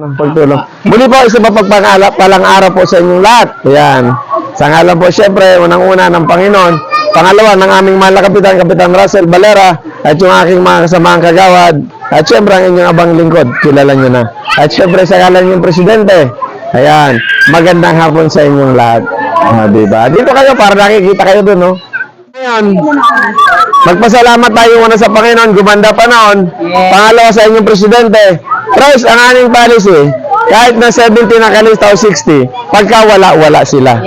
ng pagtulong. Muli po, isa pa palang araw po sa inyong lahat. Ayan. Sa ngalan po, siyempre, unang-una ng Panginoon. Pangalawa, ng aming mahal na kapitan, Kapitan Russell Valera, at yung aking mga kasamaang kagawad. At siyempre, ang inyong abang lingkod. Kilala nyo na. At siyempre, sa ngalan yung Presidente. Ayan. Magandang hapon sa inyong lahat. Diba? Dito kayo, para nakikita kayo dun, no? Ngayon, magpasalamat tayo muna sa Panginoon, gumanda pa noon. Pangalawa sa inyong Presidente. First, ang aming policy, kahit na 70 nakalista o 60, pagka wala sila.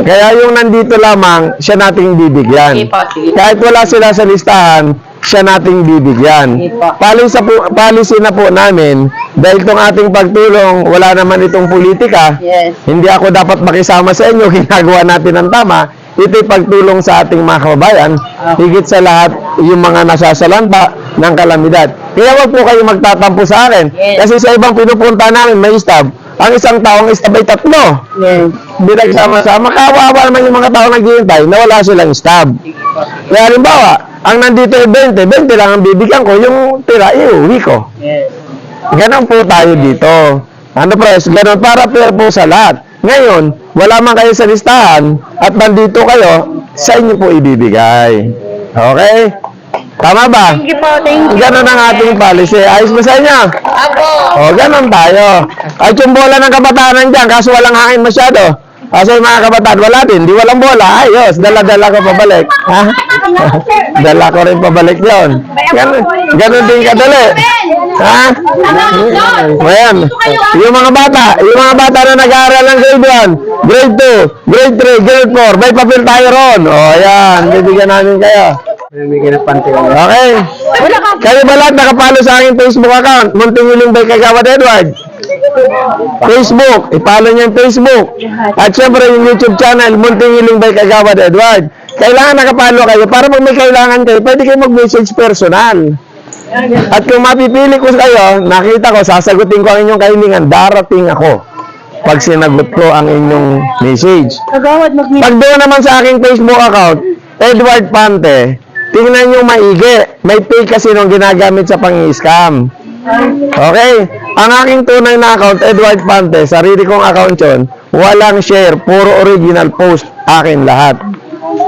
Kaya yung nandito lamang, siya nating bibigyan. Kahit wala sila sa listahan, siya nating bibigyan. Policy na po namin, dahil itong ating pagtulong, wala naman itong politika, hindi ako dapat makisama sa inyo, ginagawa natin ang tama. Ito'y pagtulong sa ating mga kababayan, higit sa lahat yung mga nasasalanta ng kalamidad. Kaya wag po kayo magtatampo sa akin. Kasi sa ibang pinupunta namin, may stab. Ang isang taong stab ay 3. Hindi nagsama-sama. Kawawa naman yung mga taong naghihintay na wala silang stab. Kaya halimbawa, ang nandito ay 20 lang ang bibigyan ko, yung tira, iuwi ko. Ganon po tayo dito. Ano pres, ganon para fair po sa lahat. Ngayon, wala man kayo sa listahan at nandito kayo, sa inyo po ibibigay. Okay? Tama ba? Thank you po, thank you. Ganon ang ating policy. Ayos ba sa inyo? Apo. O, ganon tayo. At yung bola ng kabataan nandiyan, kaso walang hangin masyado. Kasi yung mga kabataan, wala din. Di walang bola. Ayos, dala-dala ko pabalik. Ha? Dala ko rin pabalik yun. Ganon din kadali. Ha? Ayan. Yung mga bata na nag-aaral ng grade 1, grade 2, grade 3, grade 4, may papel tayo ron. O, ayan. Bibigyan namin kayo. Okay. Kayo ba lahat nakapalo sa aking Facebook account? Muntingiling by Kagawad Edward. Facebook. Ipalo niyo yung Facebook. At syempre yung YouTube channel, Muntingiling by Kagawad Edward. Kailangan nakapalo kayo para pag may kailangan kayo, pwede kayo mag-message personal. At kung mapipili ko kayo, nakita ko, sasagutin ko ang inyong kahilingan, darating ako pag sinagot ko ang inyong message. Pag doon naman sa aking Facebook account, Edward Pante, tingnan nyo maigi. May fake kasi nung ginagamit sa pang-scam. Okay? Ang aking tunay na account, Edward Pante, sarili kong account yun, walang share, puro original post, akin lahat.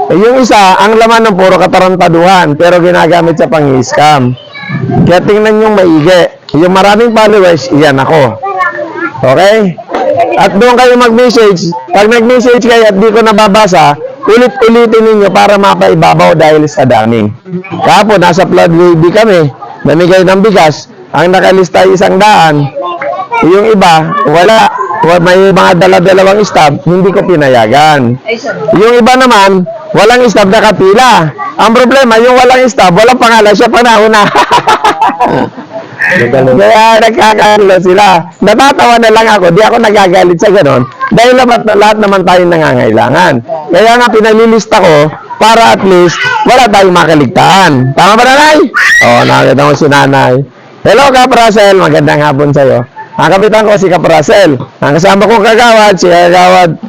Yung isa, ang laman ng puro katarantaduhan, pero ginagamit sa pang-scam. Kaya tingnan nyo maigi. Yung maraming followers, iyan ako. Okay? At doon kayo mag-message. Pag nag-message kayo at di ko nababasa, ulit-ulitin ninyo para mapaibabaw dahil sa dami. Kapo, nasa flood wave kami, namigay ng bigas, ang nakalista ay 100. Yung iba, wala. May mga dala-dalawang stab, hindi ko pinayagan. Yung iba naman, walang stab nakapila. Ang problema, yung walang stab, walang pangalan, siya pa nauna. Kaya nagkakalo sila. Natatawa na lang ako, di ako nagagalit sa ganon. Dahil lahat naman tayo nangangailangan. Kaya nga pinalilista ko, para at least, wala tayong makaligtaan. Tama ba, nanay? Oo, nakakita ko si nanay. Hello, Kap Russell. Magandang hapon sa'yo. Ang kapitan ko si Kap Russell. Ang kasama kong kagawad, si Kagawad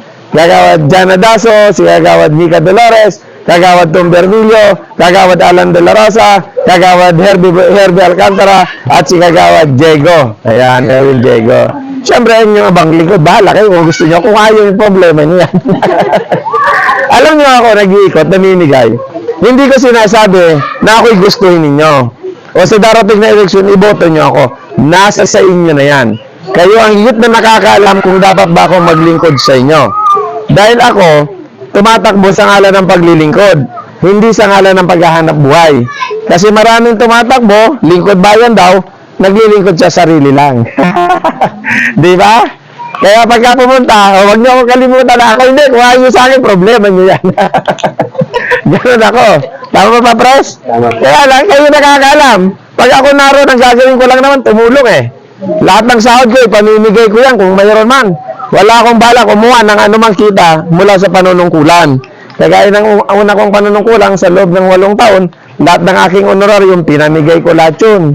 Jana Daso, si Kagawad Nika Dolores, Kagawad Tom Bermilio, Kagawad Alan De La Rosa, Kagawad Herbie Alcantara, at si Kagawad Diego. Ayan, Erwin Diego. Siyempre, yung abang lingkod, bahala kayo kung gusto nyo. Kung ayaw yung problema nyo yan. Alam nyo ako, nag-iikot, namimigay. Hindi ko sinasabi na ako'y gustuhin ninyo. O sa darating na eleksyon, iboto nyo ako. Nasa sa inyo na yan. Kayo ang higit na nakakaalam kung dapat ba ako maglingkod sa inyo. Dahil ako, tumatakbo sa ngalan ng paglilingkod, hindi sa ngalan ng paghahanap buhay. Kasi maraming tumatakbo, lingkod bayan daw, naglilingkod sa sarili lang. Di ba? Kaya pagka pumunta, huwag niyo ako kalimutan na ako, hindi, kung ayaw sa akin, problema niyo yan. Ganun ako. Tama ba, Pres? Kaya lang, kayo nakakaalam. Pag ako naroon, ang gagawin ko lang naman, tumulong eh. Lahat ng sahod ko, pamimigay ko yan kung mayroon man. Wala akong bala kumuha ng anumang kita mula sa panunungkulan. Kagaya ng una kong panunungkulan sa loob ng 8 taon, lahat ng aking honorarium, pinamigay ko lahat yun.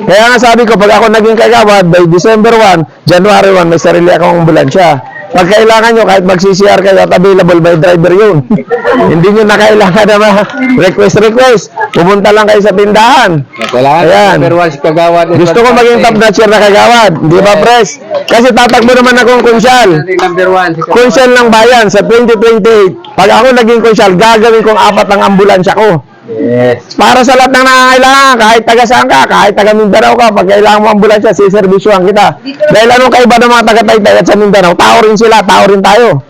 Kaya nga sabi ko, pag ako naging kagawad, by December 1, January 1, may sarili akong ambulansya. Pag kailangan nyo, kahit mag-CCR kayo at available by driver yun. Hindi nyo na kailangan na request. Pumunta lang kayo sa tindahan. Kailangan Ayan. number 1 si Kagawad. Gusto ko maging top notcher na kagawad. Di ba, Pres? Kasi tatakbo naman akong konsyal. Number 1 si Kagawad. Konsyal ng bayan sa 2028. Pag ako naging konsyal, gagawin kong 4 ang ambulansya ko. Yes. Para sa lahat ng nangangailangan, kahit taga saan ka, kahit taga Mindanao ka, pag kailangan mo ambulansya, siservisyohan kita. Dahil anong kaiba ng mga taga Taytay at sa Mindanao, tao rin sila, tao rin tayo.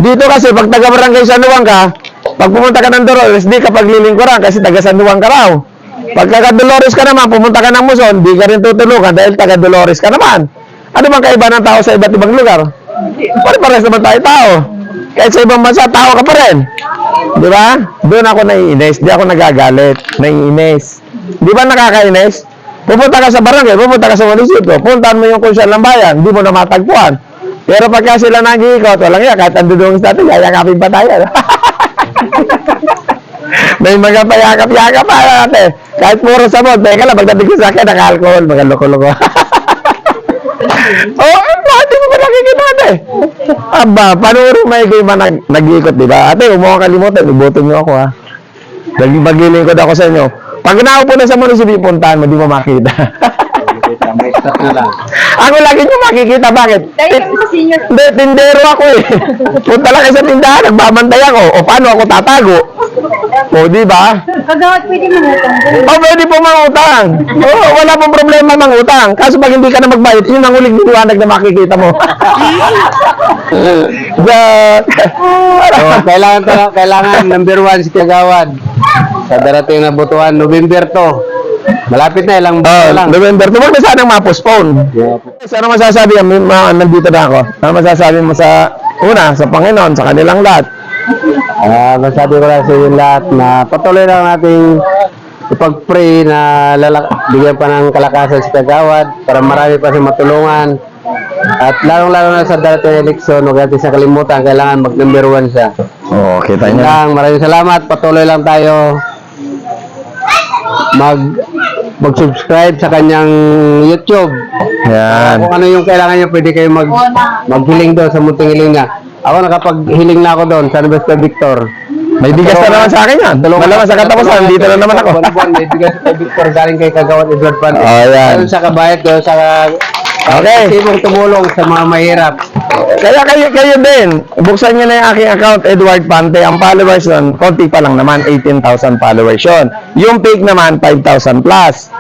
Dito kasi, pag taga Barangay San Juan ka, pag pumunta ka ng Dolores, di ka paglilingkuran kasi taga San Juan ka raw. Pag taga Dolores ka naman, pumunta ka ng Muson, di ka rin tutulungan dahil taga Dolores ka naman. Ano bang kaiba ng tao sa iba't ibang lugar? Pare-pares naman tayo tao. Kahit sa ibang bansa, tao ka pa rin. Di ba? Doon ako naiinis. Di ako nagagalit. Naiinis. Di ba nakakainis? Pupunta ka sa barangay, pupunta ka sa munisipyo, puntahan mo yung konsyal ng bayan, di mo na matagpuan. Pero pagka sila nag-iikot, walang yan, kahit andudungis natin, yayakapin pa tayo. May mga payakap-yakap pa natin. Kahit puro sabon, teka lang, pagdating ko sa akin, naka-alcohol, mga loko-loko. Oh, bakit mo ba nakikita natin? Aba, panurin may kayo ba nag-iikot, di ba? Ate, huwag mo kalimutan, iboto nyo ako, ha? Magilingkod ako sa inyo. Pag naupo na sa munisipyo, puntahan mo, di mo makita. May stop na lang. Ako lagi nyo makikita, bakit? Hindi, tindero ako eh. Punta lang kayo sa tindahan, nagbabantay ako. O paano ako tatago? O, di ba? Kagawad, pwede mangutang. O, pwede po mangutang. Oo, wala pong problema mangutang. Kaso pag hindi ka na magbayad, yun ang huling liwanag na makikita mo. So, kailangan number 1 si Kagawad. Sa darating na butuan, November 2. Malapit na, ilang buwan lang. November, huwag na sanang ma-postpone. Yeah. Ano masasabi mo, nandito na ako? Ano masasabi mo sa, una, sa Panginoon, sa kanilang lahat? Masabi ko lang sa inyo lahat na patuloy lang nating ipag-pray na bigyan pa ng kalakasan si Kagawad para marami pa siyang matulungan. At lalong-lalo na sa darating na eleksyon, huwag natin sa kalimutan, kailangan mag-number 1 siya. Oo, kita Yun niya. lang, maraming salamat. Patuloy lang tayo mag-subscribe sa kanyang YouTube. Yan. Kung ano yung kailangan niya, pwede kayo maghiling doon sa munting hiling niya. Ako nakapaghiling na ako doon sa Nuestra Victor. May bigas na naman sa akin yan. Malaman sa katapusan, dito na naman ako. Buwan-buwan, may bigas kay Victor galing kay Kagawad Edward Pante. Oh, yan. Doon sa kabayat, doon sa Okay. sibong tumulong sa mga mahirap. Kaya kayo din, buksan nyo na yung aking account, Edward Pante. Ang followers nun, konti pa lang naman, 18,000 followers yun. Yung fake naman, 5,000 plus.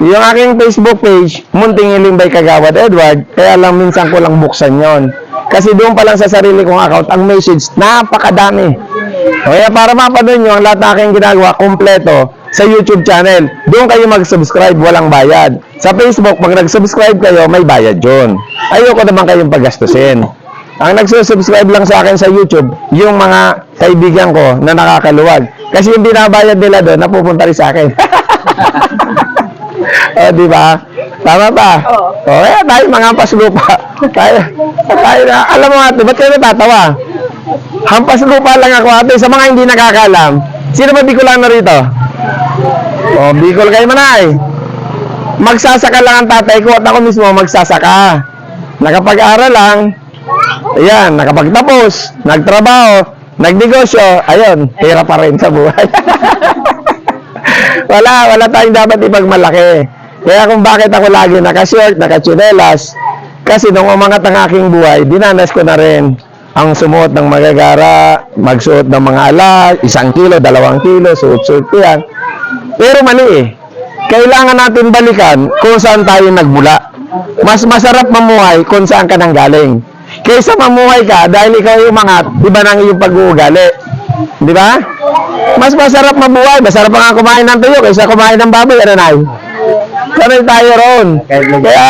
Yung aking Facebook page, Munting Hiling by Kagawad Edward, kaya lang minsan ko lang buksan yon. Kasi doon pa lang sa sarili kong account, ang message, napakadami. Kaya para mapanood nyo ang lahat na aking ginagawa, kompleto, sa YouTube channel. Doon kayo mag-subscribe, walang bayad. Sa Facebook, pag nag-subscribe kayo, may bayad yun. Ayoko naman kayong paggastusin. Ang nagsusubscribe lang sa akin sa YouTube, yung mga kaibigan ko na nakakaluwag. Kasi yung binabayad nila doon, napupunta rin sa akin. O, di ba? Tama ba? Oo. O, kaya tayo mga paslupa. tayo na, alam mo ate, ba't kayo natatawa? Hampas lupa lang ako ate, sa mga hindi nakakalam. Sino ba Bicolano rito? O, Bicol kayo manay. Magsasaka lang ang tatay ko at ako mismo magsasaka. Nakapag-aral lang. Ayan, nakapagtapos, nagtrabaho, nagnegosyo, ayun, pera pa rin sa buhay. wala tayong dapat ipagmalaki. Kaya kung bakit ako lagi nakashort, nakatsinelas, kasi nung umangat ang aking buhay, dinanas ko na rin ang sumuot ng magagara, magsuot ng mga alas, 1 kilo, 2 kilo, suot-suot ko yan. Pero mali eh. Kailangan natin balikan kung saan tayo nagmula. Mas masarap mamuhay kung saan ka nang galing. Kaysa mamuhay ka dahil ikaw yung umangat, iba nang iyong pag-uugali. Di ba? Mas masarap mabuhay, masarap nga kumain ng tuyo kaysa kumain ng baboy, ano na? Sanay tayo ron. Kaya,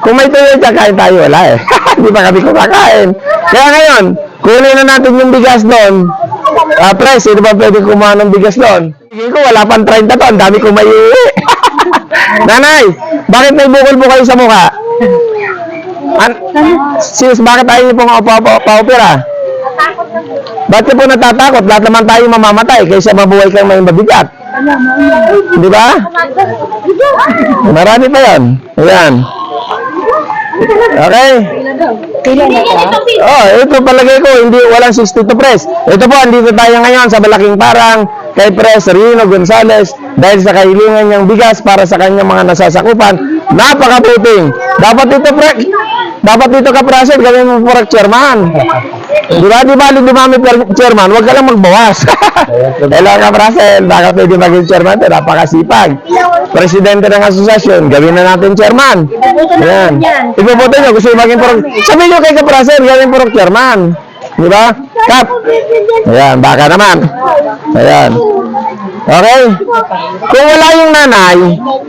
kung may tuyo dyan, kain tayo, wala eh. Di ba kami kumakain? Kaya ngayon, kunin na natin yung bigas doon. Pre, sino ba pwede kumuha ng bigas doon? Sige ko, wala pang 30 to, ang dami kong may iuwi. Nanay, bakit may bukol-bukol kayo sa mukha? Sis, bakit ayaw niyo pong pa-opera? Ba't niyo po natatakot? Lahat naman tayo mamamatay kaysa mabuhay kang may mabigat. Di ba? Marami pa yan. Ayan. Okay. Oh, ito palagay ko, hindi walang 62 Pres. Ito po, andito tayo ngayon sa Malaking Parang kay Pres Rino Gonzales dahil sa kahilingan niyang bigas para sa kanyang mga nasasakupan. Napakabuting. Dapat dito ka President, gawin mo for chairman. Di ba dumami per chairman, huwag ka lang magbawas. Hello ka President, baka pwede maging chairman, napakasipag. Presidente ng asosasyon, gawin na natin chairman. Ayan. Ipuputo nyo, gusto nyo maging purok. Sabihin nyo kay Kapraser, gawin purok chairman. Di ba? Kap. Ayan, baka naman. Ayan. Okay? Kung wala yung nanay,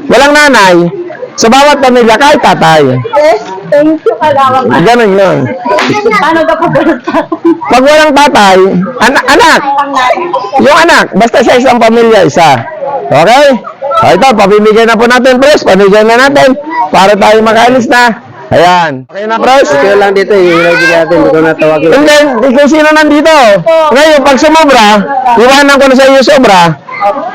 walang nanay, sa bawat pamilya, kahit tatay. Thank you, kalaman. Ganun yun. Paano ka pupunta? Pag walang tatay, anak. Yung anak, basta sa isang pamilya, isa. Okay? O ito, papibigay na po natin, Pres. Pamigay na natin para tayo makaalis na. Ayan. Okay na, Pres? Okay lang dito, yung ilagay natin, hindi ko natawagin. And then, ikaw sino nandito? Ngayon, pag sumobra, iwanan ko na sa iyo sobra.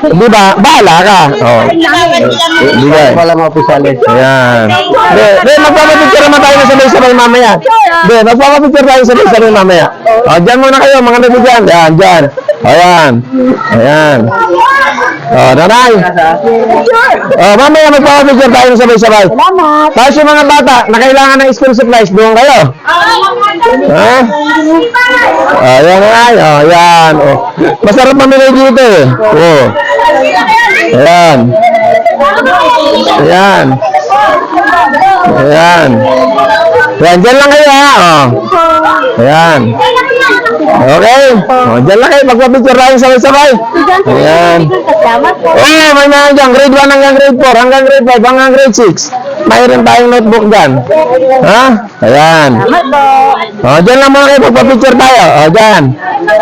Di ba? Bahala ka. Oh. Bigay. Wala mga opisyalis. Ayan. Magpapapicture naman tayo na sabay-sabay mamaya. Magpapapicture tayo sabay-sabay mamaya. O, dyan muna kayo, mga nabigyan. Ayan, dyan. Ayan. Ayan. O, nanay. O, mamaya magpapapicture tayo na sabay-sabay. Tapos yung mga bata na kailangan ng school supplies, doon kayo. Ha? Ayan, nanay. O, ayan. O. Masarap mamili dito eh. O. Ayan. Ayan. Ayan. Ayan, dyan lang kayo ha. O. Ayan. Okay. O, dyan lang kayo. Magpapicture tayo sabay-sabay. Ayan. Oh, may mga dyan. Grade 1 hanggang grade 4, hanggang grade 5, hanggang grade 6. Mayroon tayong notebook dyan. Ha? Ayan. O, dyan lang muna kayo. Magpapicture tayo. O, dyan.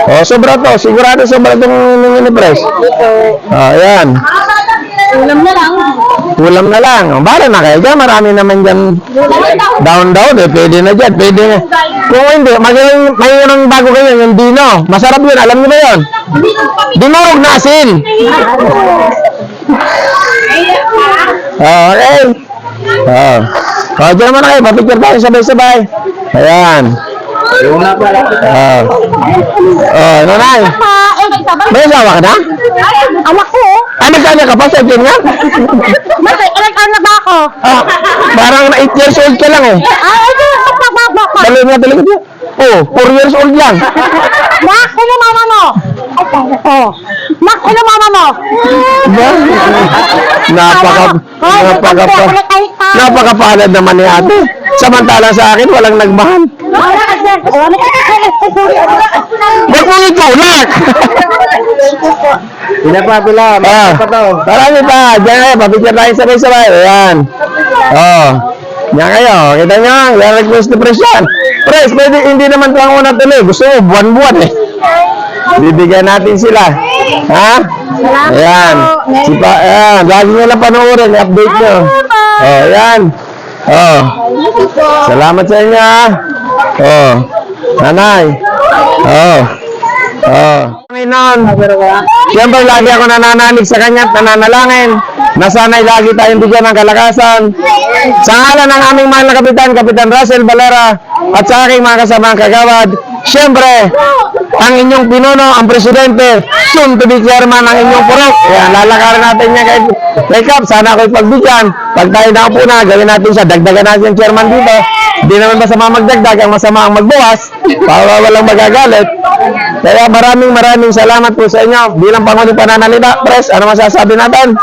O, sobra to. Sigurado sobra itong mini-press. O, ayan. Ulam na lang. Ulam na lang. O, bala na kayo dyan. Marami naman dyan. Down. Pwede na dyan. Pwede na. Kung hindi, mayroong bago kayo. Yung dino. Masarap yun. Alam niyo ba yun? Dinurog na asin. Okay. O, dyan naman kayo. Papicture tayo sabay-sabay. Ayan. Yung na pala. Nanay. May asawa ka na? Anak ko. Nagkanya ka pa sa akin nga? Anak ba ako? Parang na 8 years old ka lang eh. Dali nga. Oh, 4 years old lang. Mak, sino mama mo? Oh. Mak, sino mama mo? Diba? Napakapalad naman ni ate. Samantalang sa akin, walang nagmahal. Ba't mo ikaw, Nak? Pinapapila. Marami pa. Diyan kayo, papicture tayo sabay-sabay. Ayan. Oh. Diyan kayo. Kita nyo, request ni Pres yan. Pres, pwede, hindi naman ito ang una tuloy. Gusto mo, buwan-buwan eh. Bibigyan natin sila. Ha? Ayan. Ayan. Lagi nyo lang panoorin. I-update nyo. Oh, ayan. Oh. Salamat sa inyo ha. Oh. Nanay. Oh. Oh. Panginoon. Siyempre lagi ako nananalig sa kanya at nananalangin na sana'y lagi tayong bigyan ng kalakasan. Sa ngalan ng aming mahal na kapitan, Kapitan Russell Valera, at sa aking mga kasamang kagawad, siyempre, ang inyong pinuno, ang presidente, soon to be chairman ng inyong purok. Kaya lalakarin natin niya kay Kap. Sana ako'y pagbigyan. Pag tayo nakaupo na, gawin natin siya. Dagdagan natin yung chairman dito. Hindi naman masama magdagdag, ang masama ang magbukas para walang magagalit. Kaya maraming salamat po sa inyo. Bilang Pangulo Pananalita, Pres, ano masasabi natin?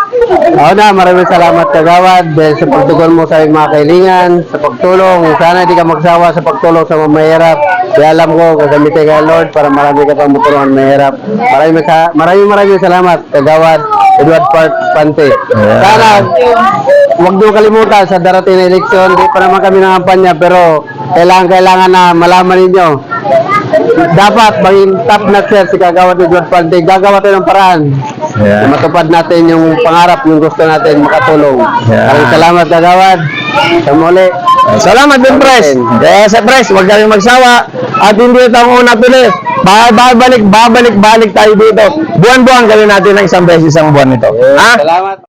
Oo na, maraming salamat kagawad dahil sa pagtugon mo sa aming mga kailingan, sa pagtulong. Sana hindi ka magsawa sa pagtulong sa mga mahirap. Kaya alam ko, gagamitin ka Lord para marami ka pang matulungan mahirap. Maraming salamat kagawad Edward Park Pante. Sana, huwag niyo kalimutan sa darating na eleksyon. Hindi pa naman kami nangampanya pero kailangan na malaman ninyo. Dapat maging top notcher si kagawad Edward Pante. Gagawa tayo ng paraan. Yeah. Matupad natin yung pangarap, yung gusto natin makatulong. Yeah. Maraming salamat kagawad. Sa muli. Salamat din, Pres. Kaya sa Pres, huwag kayong magsawa. At hindi ito ang una tuloy. Babalik tayo dito. Buwan-buwan gawin natin ng isang beses isang buwan ito. Ha? Salamat.